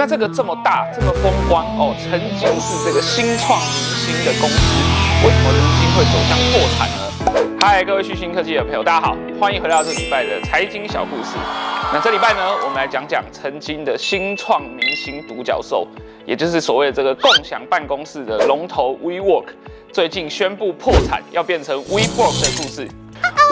那这个这么大、这么风光哦，曾经是这个新创明星的公司，为什么如今会走向破产呢？嗨，各位旭星科技的朋友，大家好，欢迎回到这礼拜的财经小故事。那这礼拜呢，我们来讲讲曾经的新创明星独角兽，也就是所谓的这个共享办公室的龙头 WeWork， 最近宣布破产，要变成 WeWork 的故事。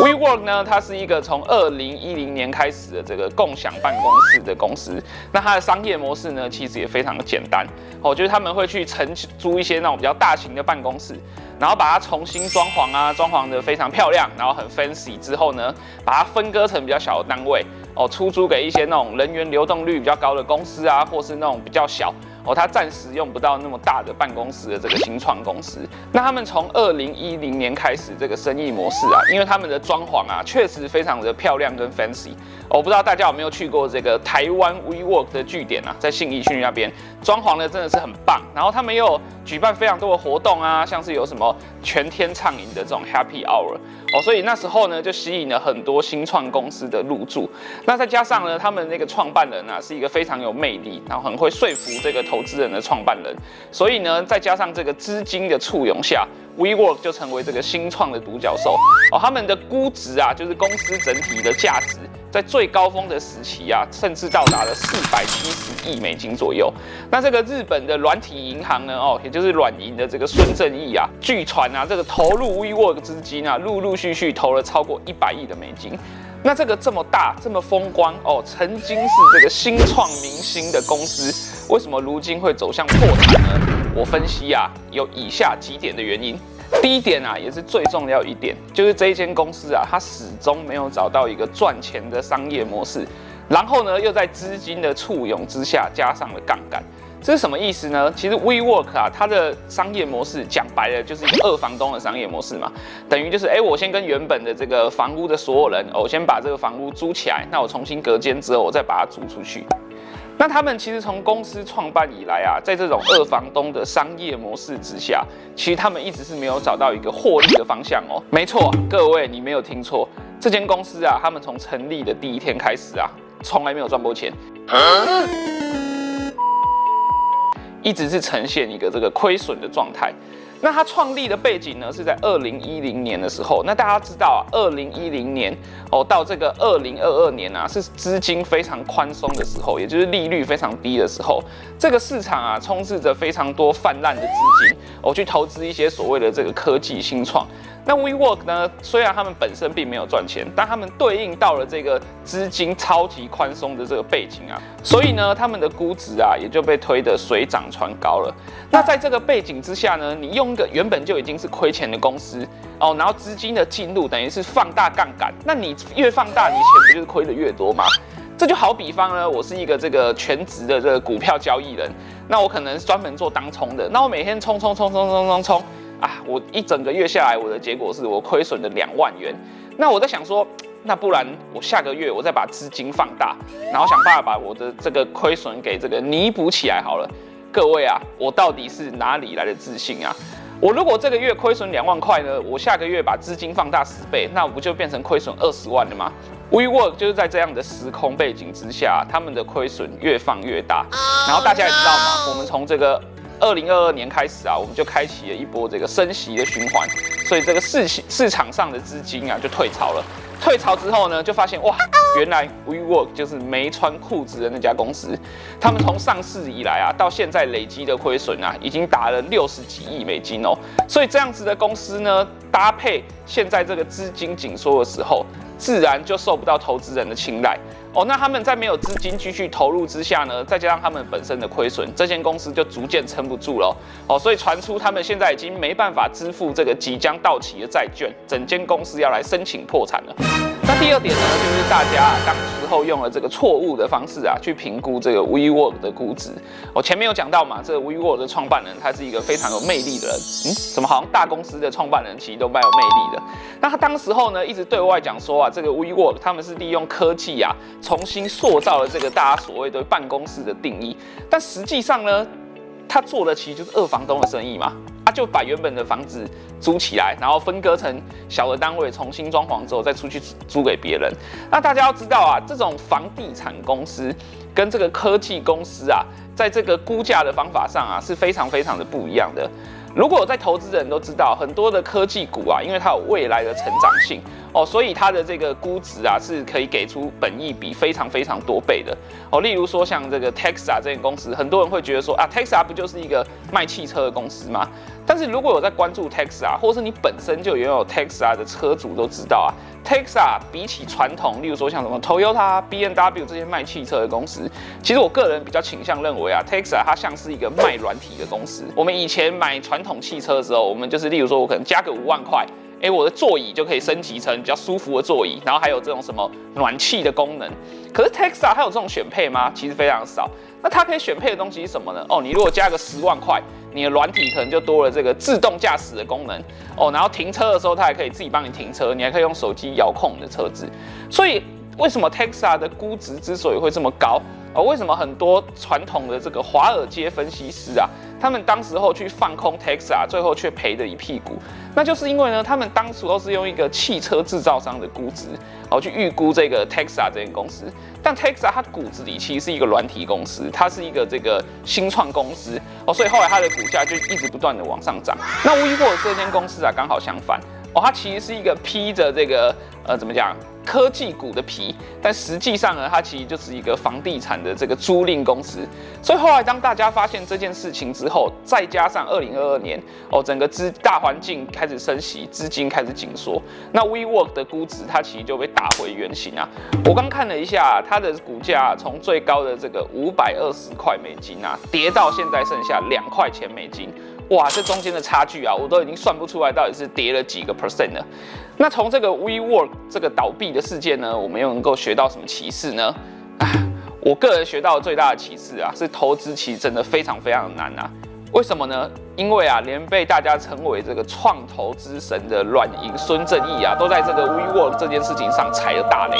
WeWork 呢，它是一个从2010年开始的这个共享办公室的公司。那它的商业模式呢，其实也非常的简单哦，就是他们会去承租一些那种比较大型的办公室，然后把它重新装潢啊，装潢的非常漂亮，然后很 fancy 之后呢，把它分割成比较小的单位哦，出租给一些那种人员流动率比较高的公司啊，或是那种比较小。哦，他暂时用不到那么大的办公室的这个新创公司。那他们从2010年开始这个生意模式啊，因为他们的装潢啊确实非常的漂亮跟 fancy。我不知道大家有没有去过这个台湾 WeWork 的据点啊，在信义区那边，装潢的真的是很棒。然后他们又有举办非常多的活动啊，像是有什么全天畅饮的这种 Happy Hour。哦，所以那时候呢，就吸引了很多新创公司的入驻。那再加上呢，他们那个创办人啊，是一个非常有魅力，然后很会说服这个投资人的创办人。所以呢，再加上这个资金的簇拥下，WeWork 就成为这个新创的独角兽。哦，他们的估值啊，就是公司整体的价值，在最高峰的时期啊，甚至到达了470亿美金左右。那这个日本的软体银行呢，哦，也就是软银的这个孙正义啊，据传啊，这个投入 WeWork 资金啊，陆续投了超过100亿的美金。那这个这么大、这么风光哦，曾经是这个新创明星的公司，为什么如今会走向破产呢？我分析啊，有以下几点的原因。第一点啊，也是最重要一点，就是这一间公司啊，它始终没有找到一个赚钱的商业模式，然后呢，又在资金的簇拥之下加上了杠杆。这是什么意思呢？其实 WeWork 啊，它的商业模式讲白了就是一个二房东的商业模式嘛，等于就是我先跟原本的这个房屋的所有人，我先把这个房屋租起来，那我重新隔间之后，我再把它租出去。那他们其实从公司创办以来啊，在这种二房东的商业模式之下，其实他们一直是没有找到一个获利的方向哦。没错，各位你没有听错，这间公司啊，他们从成立的第一天开始啊，从来没有赚过钱。一直是呈现一个这个亏损的状态。那它创立的背景呢，是在2010年的时候。那大家知道啊，2010年到这个2022年啊，是资金非常宽松的时候，也就是利率非常低的时候。这个市场啊，充斥着非常多泛滥的资金，去投资一些所谓的这个科技新创。那 WeWork 呢，虽然他们本身并没有赚钱，但他们对应到了这个资金超级宽松的这个背景啊，所以呢，他们的估值啊也就被推得水涨船高了。那在这个背景之下呢，你用一个原本就已经是亏钱的公司然后资金的进入等于是放大杠杆，那你越放大，你钱不就是亏得越多吗？这就好比方呢，我是一个这个全职的这个股票交易人，那我可能专门做当冲的，那我每天冲啊，我一整个月下来，我的结果是我亏损了2万元。那我在想说，那不然我下个月我再把资金放大，然后想办法把我的这个亏损给这个弥补起来好了。各位啊，我到底是哪里来的自信啊？我如果这个月亏损2万块呢，我下个月把资金放大10倍，那我不就变成亏损20万了吗？WeWork 就是在这样的时空背景之下，他们的亏损越放越大。然后大家也知道嘛，我们从这个2022年开始啊，我们就开启了一波这个升息的循环，所以这个市场上的资金啊就退潮了。退潮之后呢，就发现哇，原来 WeWork 就是没穿裤子的那家公司。他们从上市以来啊，到现在累积的亏损啊，已经达了60几亿美金哦。所以这样子的公司呢，搭配现在这个资金紧缩的时候，自然就受不到投资人的青睐。那他们在没有资金继续投入之下呢，再加上他们本身的亏损，这间公司就逐渐撑不住了所以传出他们现在已经没办法支付这个即将到期的债券，整间公司要来申请破产了。那第二点呢，就是大家当时候用了这个错误的方式啊，去评估这个 WeWork 的估值。我前面有讲到嘛，这个 WeWork 的创办人他是一个非常有魅力的人，怎么好像大公司的创办人其实都蛮有魅力的？那他当时候呢，一直对外讲说啊，这个 WeWork 他们是利用科技啊，重新塑造了这个大家所谓的办公室的定义，但实际上呢，他做的其实就是二房东的生意嘛。就把原本的房子租起来，然后分割成小的单位，重新装潢之后再出去租给别人。那大家要知道啊，这种房地产公司跟这个科技公司啊，在这个估价的方法上啊，是非常非常的不一样的。如果有在投资的人都知道，很多的科技股啊，因为它有未来的成长性哦，所以它的这个估值啊是可以给出本益比非常非常多倍的哦。例如说像这个 Tesla 这间公司，很多人会觉得说啊 ，Tesla 不就是一个卖汽车的公司吗？但是如果有在关注 Tesla， 或是你本身就拥有 Tesla 的车主都知道啊 ，Tesla 比起传统，例如说像什么 Toyota、B&W 这些卖汽车的公司，其实我个人比较倾向认为啊 ，Tesla 它像是一个卖软体的公司。我们以前买传统汽车的时候，我们就是例如说我可能加个5万块。我的座椅就可以升级成比较舒服的座椅，然后还有这种什么暖气的功能。可是 Tesla 它有这种选配吗？其实非常少。那它可以选配的东西是什么呢？你如果加个10万块，你的软体可能就多了这个自动驾驶的功能然后停车的时候它还可以自己帮你停车，你还可以用手机遥控你的车子。所以为什么 Tesla 的估值之所以会这么高？为什么很多传统的这个华尔街分析师啊，他们当时候去放空 Tesla， 最后却赔得一屁股？那就是因为呢，他们当时候是用一个汽车制造商的估值，去预估这个 Tesla 这间公司。但 Tesla 它骨子里其实是一个软体公司，它是一个这个新创公司所以后来它的股价就一直不断的往上涨。那 WeWork 这间公司啊，刚好相反它其实是一个披着这个怎么讲？科技股的皮，但实际上呢，它其实就是一个房地产的这个租赁公司。所以后来当大家发现这件事情之后，再加上2022年整个大环境开始升息，资金开始紧缩，那 WeWork 的估值它其实就被打回原形啊。我刚看了一下，它的股价从最高的这个520块美金啊，跌到现在剩下2块钱美金。哇，这中间的差距啊，我都已经算不出来到底是跌了几个 percent 了。那从这个 WeWork 这个倒闭的事件呢，我们又能够学到什么启示呢？我个人学到的最大的启示啊，是投资其实真的非常非常的难啊。为什么呢？因为啊，连被大家称为这个创投之神的软银孙正义啊，都在这个 WeWork 这件事情上踩了大雷。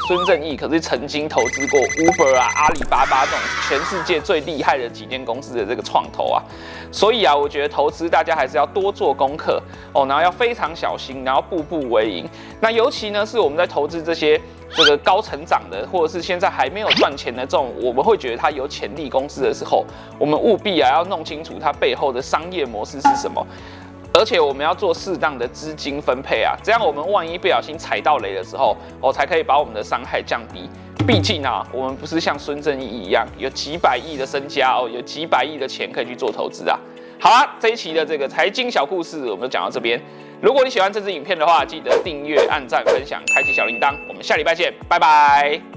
孙正义可是曾经投资过 Uber 啊、阿里巴巴这种全世界最厉害的几间公司的这个创投啊，所以啊，我觉得投资大家还是要多做功课然后要非常小心，然后步步为营。那尤其呢，是我们在投资这些这个高成长的，或者是现在还没有赚钱的这种，我们会觉得它有潜力公司的时候，我们务必要弄清楚它背后的商业模式是什么，而且我们要做适当的资金分配啊，这样我们万一不小心踩到雷的时候，才可以把我们的伤害降低。毕竟啊，我们不是像孙正义一样有几百亿的身家有几百亿的钱可以去做投资啊。好啦，这一期的这个财经小故事我们就讲到这边。如果你喜欢这支影片的话，记得订阅、按赞、分享、开启小铃铛。我们下礼拜见，拜拜。